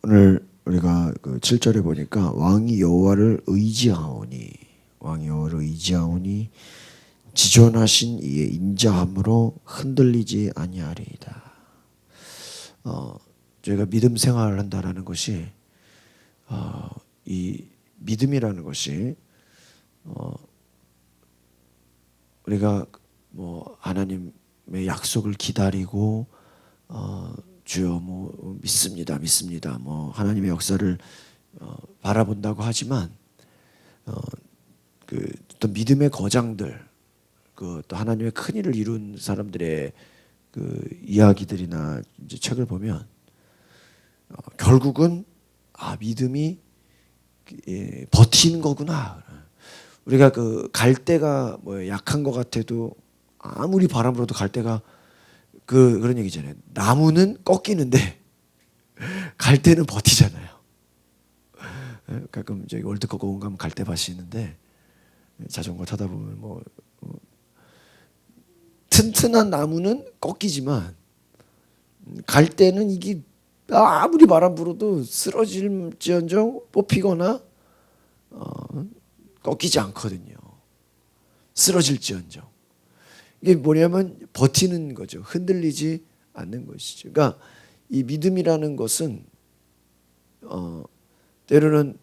오늘 우리가 그 7절에 보니까 왕이 여호와를 의지하오니 지존하신 이의 인자함으로 흔들리지 아니하리이다. 저희가 믿음 생활을 한다라는 것이 이 믿음이라는 것이 우리가 뭐 하나님의 약속을 기다리고 주여 뭐 믿습니다 뭐 하나님의 역사를 바라본다고 하지만 그 또 믿음의 거장들 그 또 하나님의 큰 일을 이룬 사람들의 그 이야기들이나 이제 책을 보면 결국은 믿음이 버티는 거구나. 우리가 그 갈대가 뭐 약한 것 같아도 아무리 바람 불어도 갈대가 그런 얘기잖아요. 나무는 꺾이는데 갈대는 버티잖아요. 가끔 저기 월드컵 공원 가면 갈대밭이 있는데 자전거 타다 보면 뭐 튼튼한 나무는 꺾이지만 갈대는 이게 아무리 바람 불어도 쓰러질지언정 뽑히거나 꺾이지 않거든요. 쓰러질지언정. 이게 뭐냐면 버티는 거죠. 흔들리지 않는 것이죠. 그러니까 이 믿음이라는 것은 때로는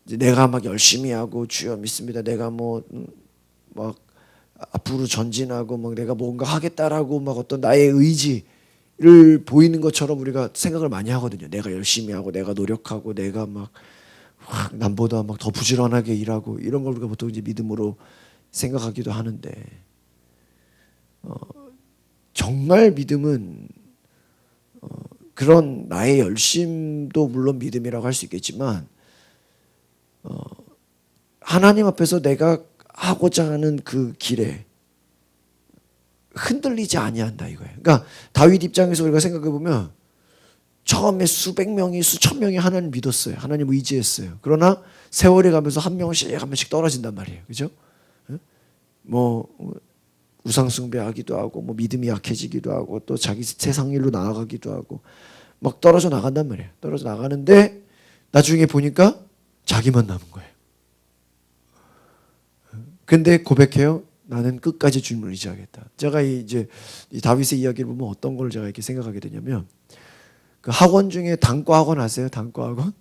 이제 내가 막 열심히 하고 주여 믿습니다. 내가 뭐 막 앞으로 전진하고 막 내가 뭔가 하겠다라고 막 어떤 나의 의지를 보이는 것처럼 우리가 생각을 많이 하거든요. 내가 열심히 하고 내가 노력하고 내가 막 남보다 막 더 부지런하게 일하고 이런 걸 우리가 보통 이제 믿음으로 생각하기도 하는데 정말 믿음은 그런 나의 열심도 물론 믿음이라고 할 수 있겠지만 하나님 앞에서 내가 하고자 하는 그 길에 흔들리지 아니한다 이거예요. 그러니까 다윗 입장에서 우리가 생각해 보면 처음에 수백 명이 수천 명이 하나님 믿었어요. 하나님 의지했어요. 그러나 세월이 가면서 한 명씩 떨어진단 말이에요. 그죠? 뭐 우상 숭배하기도 하고 뭐 믿음이 약해지기도 하고 또 자기 세상 일로 나아가기도 하고 막 떨어져 나간단 말이에요. 떨어져 나가는데 나중에 보니까 자기만 남은 거예요. 근데 고백해요. 나는 끝까지 주님을 의지하겠다. 제가 이제 이 다윗의 이야기를 보면 어떤 걸 제가 이렇게 생각하게 되냐면 그 학원 중에 단과 학원 아세요? 단과 학원?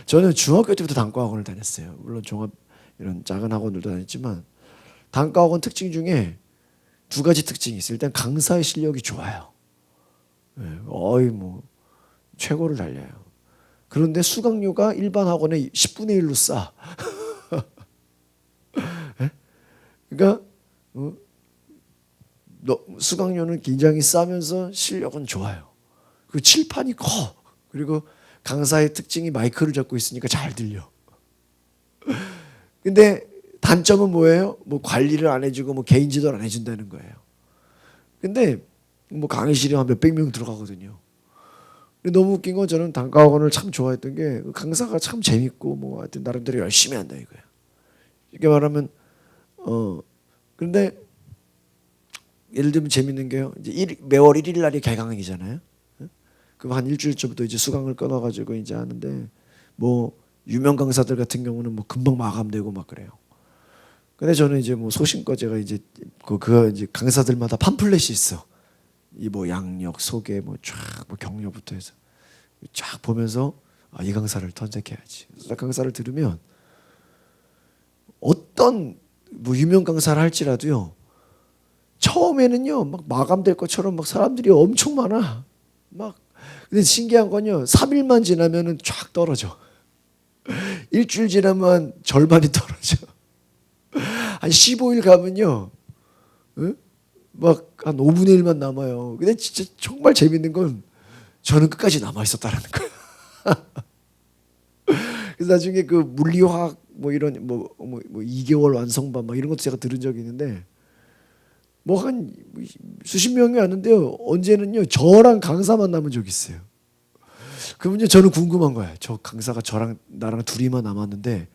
저는 중학교 때부터 단과 학원을 다녔어요. 물론 종합 이런 작은 학원들도 다녔지만 단과 학원 특징 중에 두 가지 특징이 있어요. 일단 강사의 실력이 좋아요. 거의 뭐 최고를 달려요. 그런데 수강료가 일반 학원의 10분의 1로 싸. 그러니까 수강료는 굉장히 싸면서 실력은 좋아요. 그 칠판이 커. 그리고 강사의 특징이 마이크를 잡고 있으니까 잘 들려. 근데 단점은 뭐예요? 뭐 관리를 안 해주고 뭐 개인 지도를 안 해준다는 거예요. 근데 뭐 강의실에 한 몇백 명 들어가거든요. 근데 너무 웃긴 건 저는 단과학원을 참 좋아했던 게 강사가 참 재밌고 뭐 하여튼 나름대로 열심히 한다 이거예요. 이렇게 말하면 그런데 예를 들면 재밌는 게요. 이제 매월 1일 날이 개강이잖아요. 그럼 한 일주일 전부터 이제 수강을 끊어가지고 이제 하는데 뭐 유명 강사들 같은 경우는 뭐 금방 마감되고 막 그래요. 근데 저는 이제 뭐 소신껏 제가 이제 그 이제 강사들마다 팜플렛이 있어. 이 뭐 양력 소개 뭐 쫙 뭐 경력부터 해서 쫙 보면서 이 강사를 턴색해야지. 강사를 들으면 어떤 뭐 유명 강사를 할지라도요. 처음에는요 막 마감될 것처럼 막 사람들이 엄청 많아. 막 근데 신기한 건요 3일만 지나면은 쫙 떨어져. 일주일 지나면 절반이 떨어져. 한 15일 가면요 막 한 5분의 1만 남아요. 근데 진짜 정말 재밌는 건 저는 끝까지 남아 있었다라는 거예요. 그래서 나중에 그 물리화학 뭐 이런 뭐 2개월 완성반 막 이런 것도 제가 들은 적이 있는데 뭐 한 수십 명이 왔는데요. 언제는요 저랑 강사만 남은 적이 있어요. 그러면요 저는 궁금한 거예요. 저 강사가 저랑 나랑 둘이만 남았는데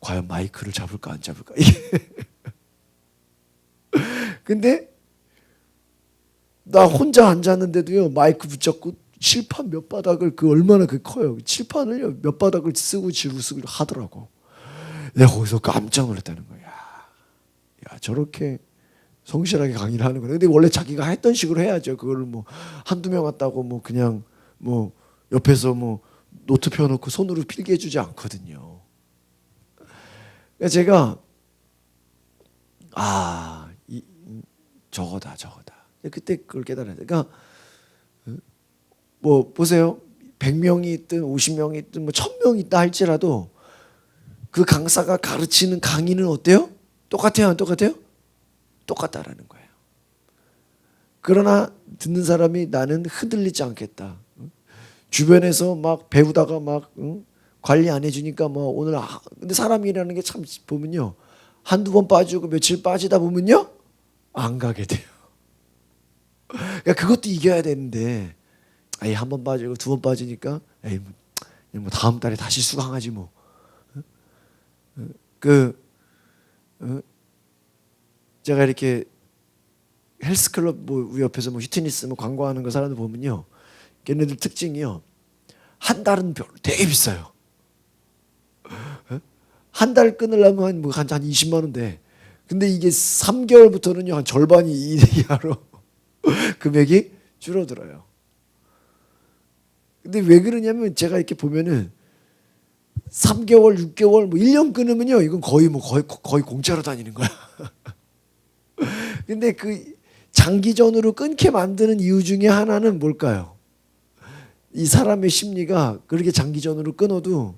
과연 마이크를 잡을까 안 잡을까 이게. 근데 나 혼자 앉았는데도요 마이크 붙잡고 칠판 몇 바닥을 그 얼마나 그 커요. 칠판을요 몇 바닥을 쓰고 쓰고 하더라고. 내가 거기서 깜짝 놀랐다는 거야. 야 저렇게 성실하게 강의를 하는 거야. 근데 원래 자기가 했던 식으로 해야죠. 그걸 뭐 한두 명 왔다고 뭐 그냥 뭐 옆에서 뭐 노트 펴놓고 손으로 필기해 주지 않거든요. 그러니까 제가 저거다. 그때 그걸 깨달았어요. 그러니까 뭐 보세요. 100명이 있든 50명이 있든 뭐 1000명이 있다 할지라도 그 강사가 가르치는 강의는 어때요? 똑같아요? 안 똑같아요? 똑같다라는 거예요. 그러나 듣는 사람이 나는 흔들리지 않겠다. 주변에서 막 배우다가 막 관리 안 해주니까 뭐 오늘 근데 사람이라는 게 참 보면요. 한두 번 빠지고 며칠 빠지다 보면요. 안 가게 돼요. 그러니까 그것도 이겨야 되는데 한 번 빠지고 두 번 빠지니까 뭐 다음 달에 다시 수강하지 뭐. 제가 이렇게 헬스클럽 뭐 우리 옆에서 뭐 휘트니스 뭐 광고하는 거 사람들 보면요. 걔네들 특징이요. 한 달은 되게 비싸요. 한 달 끊으려면 한 20만 원 돼. 근데 이게 3개월부터는요 한 절반이 이하로 금액이 줄어들어요. 근데 왜 그러냐면 제가 이렇게 보면은 3개월, 6개월, 뭐 1년 끊으면요 이건 거의 공짜로 다니는 거야. 근데 그 장기전으로 끊게 만드는 이유 중에 하나는 뭘까요? 이 사람의 심리가 그렇게 장기전으로 끊어도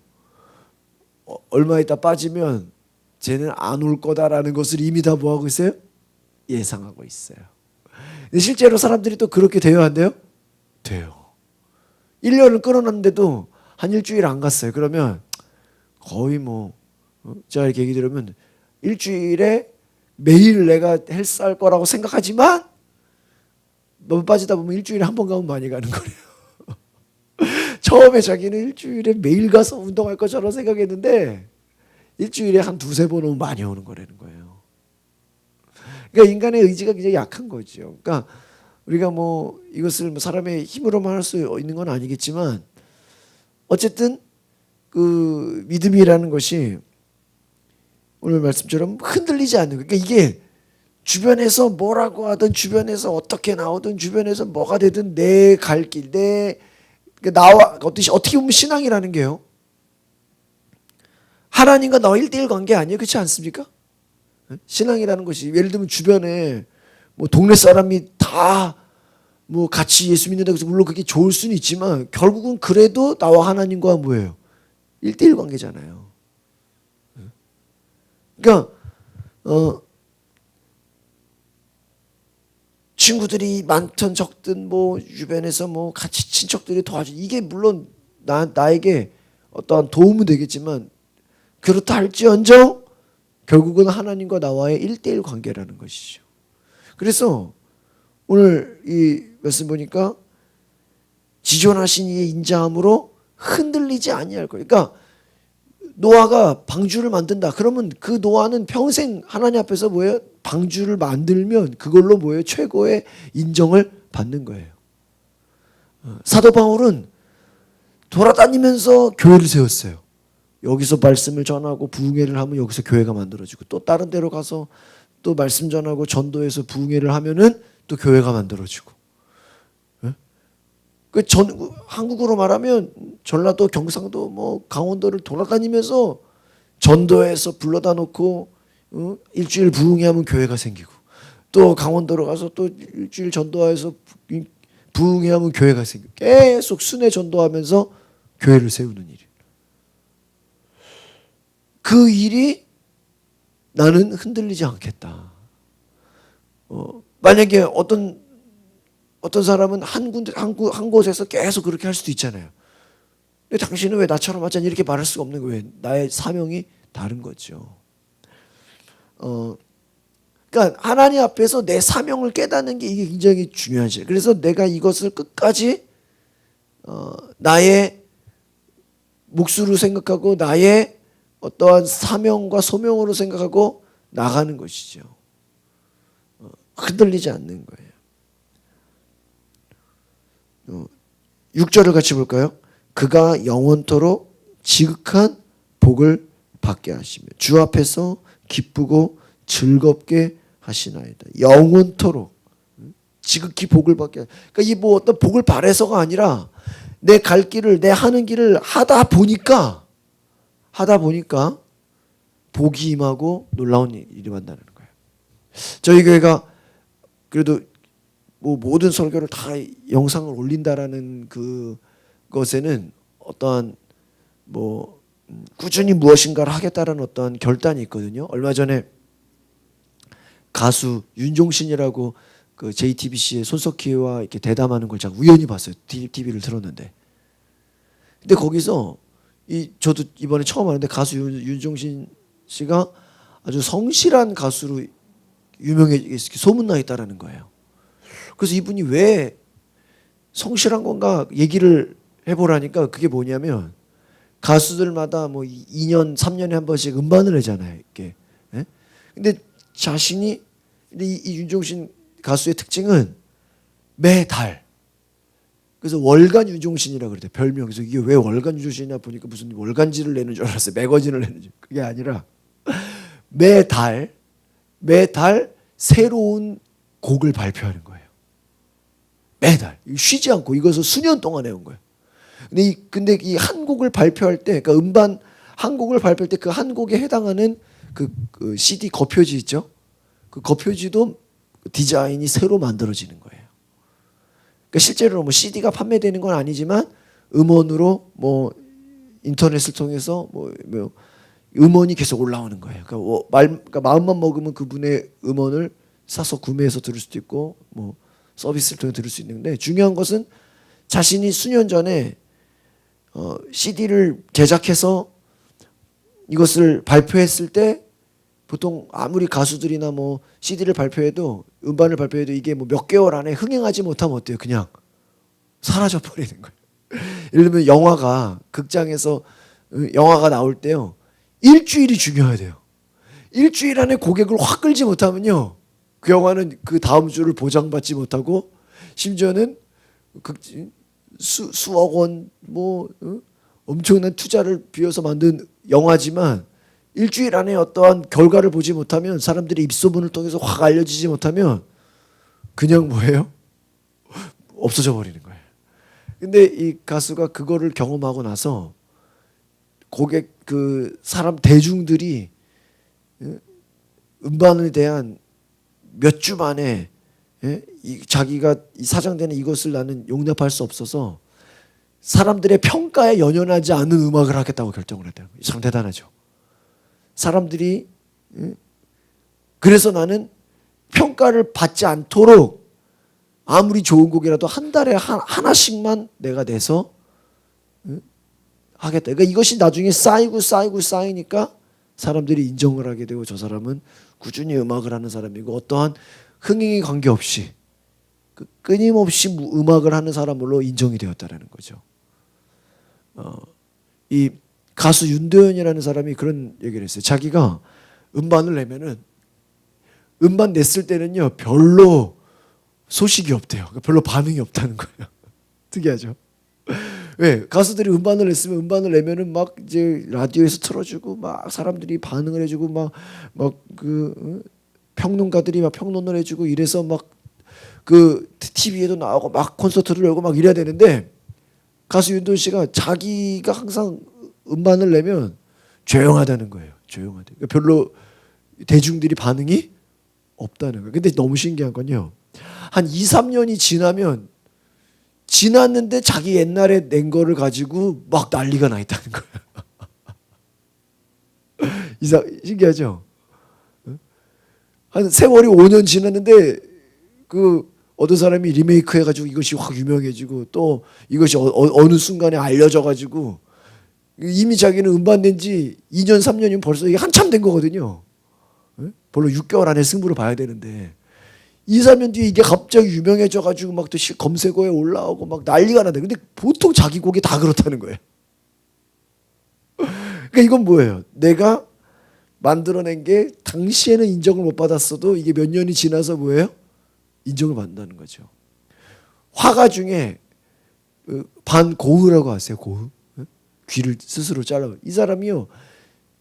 얼마 있다 빠지면 쟤는 안 올 거다라는 것을 이미 다 뭐하고 있어요? 예상하고 있어요. 근데 실제로 사람들이 또 그렇게 돼요, 안 돼요? 돼요. 1년을 끊어놨는데도 한 일주일 안 갔어요. 그러면 거의 제가 이렇게 얘기 들으면 일주일에 매일 내가 헬스 할 거라고 생각하지만 너무 빠지다 보면 일주일에 한 번 가면 많이 가는 거예요. 처음에 자기는 일주일에 매일 가서 운동할 것처럼 생각했는데 일주일에 한 두세 번 오면 많이 오는 거라는 거예요. 그러니까 인간의 의지가 굉장히 약한 거죠. 그러니까 우리가 뭐 이것을 사람의 힘으로만 할 수 있는 건 아니겠지만 어쨌든 그 믿음이라는 것이 오늘 말씀처럼 흔들리지 않는 거예요. 그러니까 이게 주변에서 뭐라고 하든 주변에서 어떻게 나오든 주변에서 뭐가 되든 내 갈 길, 나와 어떻게 보면 신앙이라는 게요. 하나님과 나와 1대1 관계 아니에요. 그렇지 않습니까? 신앙이라는 것이 예를 들면 주변에 뭐 동네 사람이 다 뭐 같이 예수 믿는다고 해서 물론 그게 좋을 수는 있지만 결국은 그래도 나와 하나님과 뭐예요? 1대1 관계잖아요. 그러니까 친구들이 많든 적든 뭐 주변에서 뭐 같이 친척들이 도와주 이게 물론 나에게 어떠한 도움은 되겠지만 그렇다 할지언정 결국은 하나님과 나와의 1대1 관계라는 것이죠. 그래서 오늘 이 말씀 보니까 지존하신 이의 인자함으로 흔들리지 아니할 거예요. 그러니까 노아가 방주를 만든다. 그러면 그 노아는 평생 하나님 앞에서 뭐예요? 방주를 만들면 그걸로 뭐예요? 최고의 인정을 받는 거예요. 사도 바울은 돌아다니면서 교회를 세웠어요. 여기서 말씀을 전하고 부흥회를 하면 여기서 교회가 만들어지고 또 다른 데로 가서 또 말씀 전하고 전도해서 부흥회를 하면은 또 교회가 만들어지고. 한국으로 말하면 전라도, 경상도, 뭐 강원도를 돌아다니면서 전도해서 불러다 놓고 일주일 부흥회하면 교회가 생기고 또 강원도로 가서 또 일주일 전도해서 부흥회하면 교회가 생기고 계속 순회 전도하면서 교회를 세우는 일. 그 일이 나는 흔들리지 않겠다. 만약에 어떤 사람은 한 곳에서 계속 그렇게 할 수도 있잖아요. 근데 당신은 왜 나처럼 하지 않니? 이렇게 말할 수가 없는 거예요. 나의 사명이 다른 거죠. 그러니까 하나님 앞에서 내 사명을 깨닫는 게 이게 굉장히 중요하지. 그래서 내가 이것을 끝까지 나의 몫으로 생각하고 나의 어떠한 사명과 소명으로 생각하고 나가는 것이죠. 흔들리지 않는 거예요. 6절을 같이 볼까요? 그가 영원토록 지극한 복을 받게 하시며 주 앞에서 기쁘고 즐겁게 하시나이다. 영원토록 지극히 복을 받게. 그러니까 이 뭐 어떤 복을 바래서가 아니라 내 갈 길을, 내 하는 길을 하다 보니까 복이 임하고 놀라운 일이 만나는 거예요. 저희 교회가 그래도 뭐 모든 설교를 다 영상을 올린다라는 그것에는 어떠한 뭐 꾸준히 무엇인가를 하겠다라는 어떤 결단이 있거든요. 얼마 전에 가수 윤종신이라고 그 JTBC의 손석희와 이렇게 대담하는 걸 제가 우연히 봤어요. TV를 틀었는데. 근데 거기서 저도 이번에 처음 알았는데 가수 윤종신 씨가 아주 성실한 가수로 소문나 있다라는 거예요. 그래서 이분이 왜 성실한 건가 얘기를 해보라니까 그게 뭐냐면 가수들마다 뭐 2년, 3년에 한 번씩 음반을 내잖아요. 이렇게. 예? 근데 이 윤종신 가수의 특징은 매달. 그래서 월간 윤종신이라고 그래요. 별명. 그래서 이게 왜 월간 윤종신이냐 보니까 무슨 월간지를 내는 줄 알았어요. 매거진을 내는 줄. 그게 아니라 매달 새로운 곡을 발표하는 거예요. 매달 쉬지 않고 이것을 수년 동안 해온 거예요. 근데 이 한 곡을 발표할 때, 그러니까 음반 한 곡을 발표할 때 그 한 곡에 해당하는 그 CD 겉표지 있죠? 그 겉표지도 디자인이 새로 만들어지는 거예요. 그러니까 실제로 뭐 CD가 판매되는 건 아니지만 음원으로 뭐 인터넷을 통해서 뭐 음원이 계속 올라오는 거예요. 그러니까 마음만 먹으면 그분의 음원을 사서 구매해서 들을 수도 있고 뭐 서비스를 통해 들을 수 있는데 중요한 것은 자신이 수년 전에 CD를 제작해서 이것을 발표했을 때 보통 아무리 가수들이나 뭐 CD를 발표해도 음반을 발표해도 이게 뭐 몇 개월 안에 흥행하지 못하면 어때요? 그냥 사라져 버리는 거예요. 예를 들면 극장에서 영화가 나올 때요. 일주일이 중요해요. 일주일 안에 고객을 확 끌지 못하면요. 그 영화는 그 다음 주를 보장받지 못하고 심지어는 수억 원 뭐 엄청난 투자를 비워서 만든 영화지만 일주일 안에 어떠한 결과를 보지 못하면 사람들의 입소문을 통해서 확 알려지지 못하면 그냥 뭐예요? 없어져 버리는 거예요. 근데 이 가수가 그거를 경험하고 나서 사람 대중들이 음반에 대한 몇 주 만에 자기가 사장되는 이것을 나는 용납할 수 없어서 사람들의 평가에 연연하지 않는 음악을 하겠다고 결정을 했다는 거예요. 참 대단하죠. 사람들이 그래서 나는 평가를 받지 않도록 아무리 좋은 곡이라도 한 달에 하나씩만 내가 내서 하겠다. 그러니까 이것이 나중에 쌓이니까 사람들이 인정을 하게 되고 저 사람은 꾸준히 음악을 하는 사람이고 어떠한 흥행에 관계없이 끊임없이 음악을 하는 사람으로 인정이 되었다라는 거죠. 이 가수 윤도현이라는 사람이 그런 얘기를 했어요. 자기가 음반을 내면은 음반 냈을 때는요 별로 소식이 없대요. 별로 반응이 없다는 거예요. 특이하죠. 왜 가수들이 음반을 냈으면 음반을 내면은 막 이제 라디오에서 틀어주고 막 사람들이 반응을 해주고 막 평론가들이 막 평론을 해주고 이래서 막 그 TV에도 나오고 막 콘서트를 열고 막 이래야 되는데 가수 윤도현 씨가 자기가 항상 음반을 내면 조용하다는 거예요. 조용하대. 그러니까 별로 대중들이 반응이 없다는 거예요. 근데 너무 신기한 건요. 한 2, 3년이 지났는데 자기 옛날에 낸 거를 가지고 막 난리가 나 있다는 거예요. 신기하죠? 한 세월이 5년 지났는데 어떤 사람이 리메이크 해가지고 이것이 확 유명해지고 또 이것이 어느 순간에 알려져가지고 이미 자기는 음반 낸 지 2년 3년이면 벌써 이게 한참 된 거거든요. 별로 6개월 안에 승부를 봐야 되는데 2, 3년 뒤에 이게 갑자기 유명해져가지고 막 또 검색어에 올라오고 막 난리가 나는데 근데 보통 자기 곡이 다 그렇다는 거예요. 그러니까 이건 뭐예요? 내가 만들어낸 게 당시에는 인정을 못 받았어도 이게 몇 년이 지나서 뭐예요? 인정을 받는다는 거죠. 화가 중에 반고흐라고 아세요? 고흐? 귀를 스스로 잘라. 이 사람이요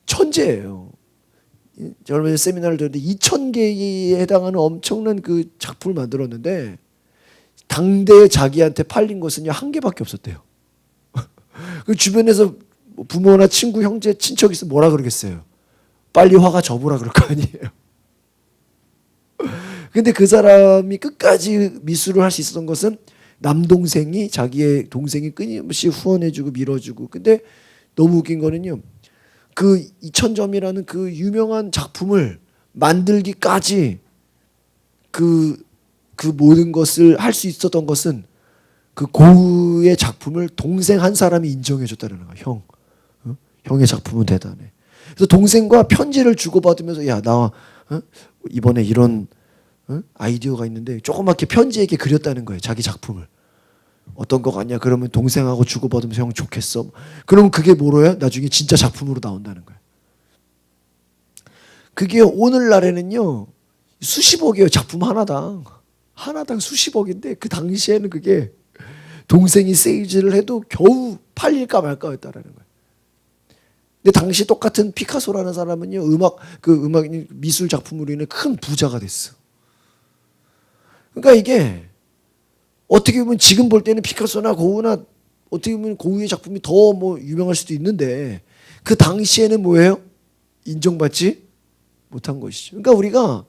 천재예요. 제가 얼마 전에 세미나를 들었는데 2,000개에 해당하는 엄청난 그 작품을 만들었는데 당대에 자기한테 팔린 것은요 한 개밖에 없었대요. 그 주변에서 부모나 친구, 형제, 친척이 있으면 뭐라 그러겠어요? 빨리 화가 접으라 그럴 거 아니에요. 근데 그 사람이 끝까지 미술을 할 수 있었던 것은 남동생이 자기의 동생이 끊임없이 후원해주고 밀어주고. 근데 너무 웃긴 거는요. 그 2,000점이라는 그 유명한 작품을 만들기까지 그 모든 것을 할 수 있었던 것은 그 고흐의 작품을 동생 한 사람이 인정해줬다는 거야. 형. 형의 작품은 대단해. 그래서 동생과 편지를 주고받으면서 야, 나 이번에 이런 아이디어가 있는데 조그맣게 편지에게 그렸다는 거예요. 자기 작품을. 어떤 거 같냐? 그러면 동생하고 주고받으면서 형 좋겠어. 그러면 그게 뭐로요? 나중에 진짜 작품으로 나온다는 거예요. 그게 오늘날에는요. 수십억이에요. 작품 하나당. 하나당 수십억인데 그 당시에는 그게 동생이 세일즈를 해도 겨우 팔릴까 말까였다라는 거예요. 근데 당시 똑같은 피카소라는 사람은요. 음악 미술 작품으로 인해 큰 부자가 됐어. 그러니까 이게 어떻게 보면 지금 볼 때는 피카소나 고흐나 어떻게 보면 고흐의 작품이 더 뭐 유명할 수도 있는데 그 당시에는 뭐예요? 인정받지 못한 것이죠. 그러니까 우리가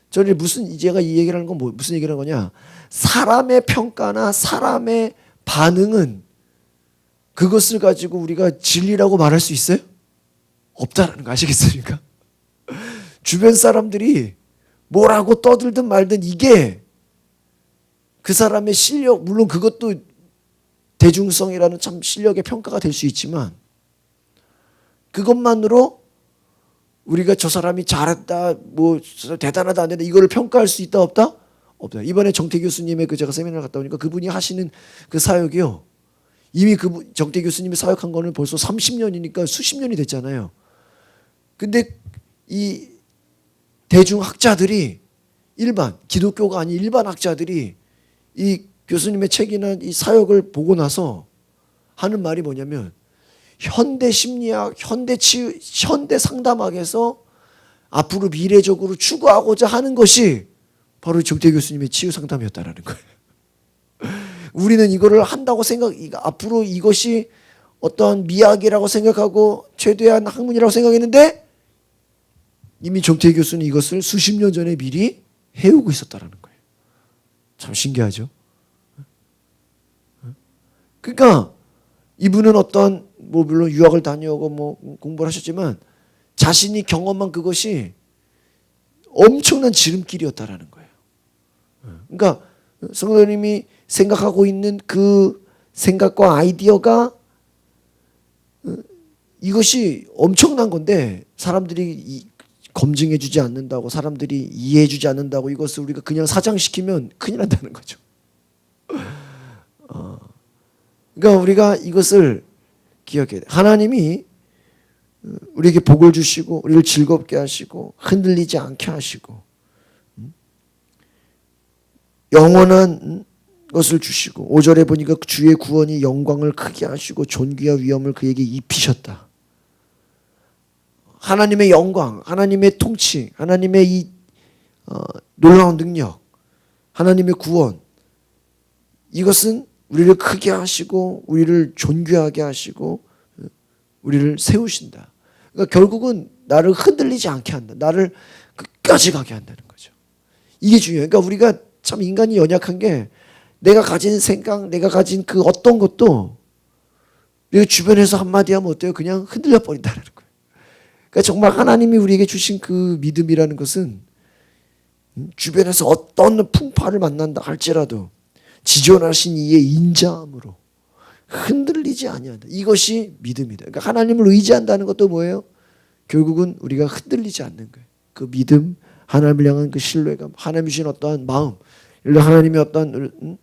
저는 제가 이 얘기를 하는 건 무슨 얘기를 하는 거냐? 사람의 평가나 사람의 반응은 그것을 가지고 우리가 진리라고 말할 수 있어요? 없다라는 거 아시겠습니까? 주변 사람들이 뭐라고 떠들든 말든 이게 그 사람의 실력, 물론 그것도 대중성이라는 참 실력의 평가가 될 수 있지만 그것만으로 우리가 저 사람이 잘했다, 뭐 대단하다 안 된다 이거를 평가할 수 있다 없다? 없다. 이번에 정태 교수님의 제가 세미나를 갔다 오니까 그분이 하시는 그 사역이요. 이미 정태 교수님이 사역한 거는 벌써 30년이니까 수십 년이 됐잖아요. 근데 이 대중학자들이 기독교가 아닌 일반 학자들이 이 교수님의 책이나 이 사역을 보고 나서 하는 말이 뭐냐면 현대 심리학, 현대 상담학에서 앞으로 미래적으로 추구하고자 하는 것이 바로 정태 교수님의 치유 상담이었다라는 거예요. 우리는 이거를 한다고 앞으로 이것이 어떤 미학이라고 생각하고 최대한 학문이라고 생각했는데 이미 정태 교수는 이것을 수십 년 전에 미리 해오고 있었다라는 거예요. 참 신기하죠. 그러니까 이분은 물론 유학을 다녀오고 공부를 하셨지만 자신이 경험한 그것이 엄청난 지름길이었다라는 거예요. 그러니까 성도님이 생각하고 있는 그 생각과 아이디어가 이것이 엄청난 건데 사람들이 검증해주지 않는다고, 사람들이 이해해주지 않는다고 이것을 우리가 그냥 사장시키면 큰일 난다는 거죠. 그러니까 우리가 이것을 기억해야 돼. 하나님이 우리에게 복을 주시고 우리를 즐겁게 하시고 흔들리지 않게 하시고 영원한 것을 주시고 5절에 보니까 주의 구원이 영광을 크게 하시고 존귀와 위엄을 그에게 입히셨다. 하나님의 영광, 하나님의 통치, 하나님의 이 놀라운 능력, 하나님의 구원, 이것은 우리를 크게 하시고 우리를 존귀하게 하시고 우리를 세우신다. 그러니까 결국은 나를 흔들리지 않게 한다. 나를 끝까지 가게 한다는 거죠. 이게 중요해요. 그러니까 우리가 참 인간이 연약한 게 내가 가진 생각, 내가 가진 그 어떤 것도 내가 주변에서 한마디 하면 어때요? 그냥 흔들려 버린다는 거예요. 그러니까 정말 하나님이 우리에게 주신 그 믿음이라는 것은 주변에서 어떤 풍파를 만난다 할지라도 지존하신 이의 인자함으로 흔들리지 아니한다. 이것이 믿음이다. 그러니까 하나님을 의지한다는 것도 뭐예요? 결국은 우리가 흔들리지 않는 거예요. 그 믿음, 하나님을 향한 그 신뢰감, 하나님이 주신 어떠한 마음, 하나님이 어떠한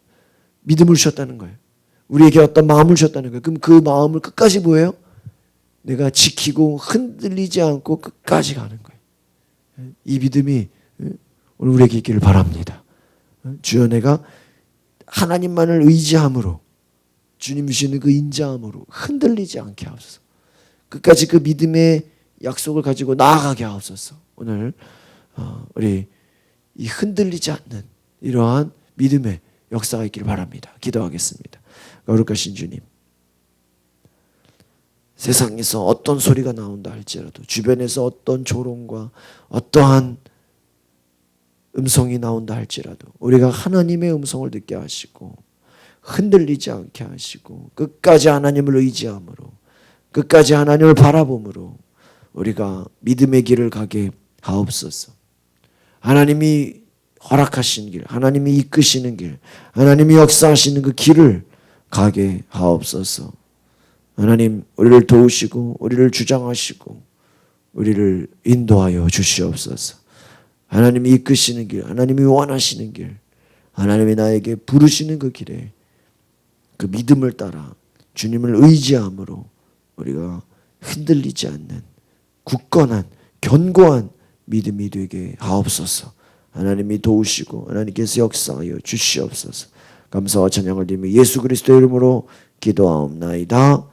믿음을 주셨다는 거예요. 우리에게 어떤 마음을 주셨다는 거예요. 그럼 그 마음을 끝까지 뭐예요? 내가 지키고 흔들리지 않고 끝까지 가는 거예요. 이 믿음이 오늘 우리에게 있기를 바랍니다. 주여 내가 하나님만을 의지함으로 주님 주시는 그 인자함으로 흔들리지 않게 하옵소서. 끝까지 그 믿음의 약속을 가지고 나아가게 하옵소서. 오늘 우리 이 흔들리지 않는 이러한 믿음의 역사가 있기를 바랍니다. 기도하겠습니다. 거룩하신 주님, 세상에서 어떤 소리가 나온다 할지라도, 주변에서 어떤 조롱과 어떠한 음성이 나온다 할지라도 우리가 하나님의 음성을 듣게 하시고 흔들리지 않게 하시고 끝까지 하나님을 의지함으로, 끝까지 하나님을 바라봄으로 우리가 믿음의 길을 가게 하옵소서. 하나님이 허락하신 길, 하나님이 이끄시는 길, 하나님이 역사하시는 그 길을 가게 하옵소서. 하나님, 우리를 도우시고 우리를 주장하시고 우리를 인도하여 주시옵소서. 하나님이 이끄시는 길, 하나님이 원하시는 길, 하나님이 나에게 부르시는 그 길에 그 믿음을 따라 주님을 의지함으로 우리가 흔들리지 않는 굳건한 견고한 믿음이 되게 하옵소서. 하나님이 도우시고 하나님께서 역사하여 주시옵소서. 감사와 찬양을 드리며 예수 그리스도의 이름으로 기도하옵나이다.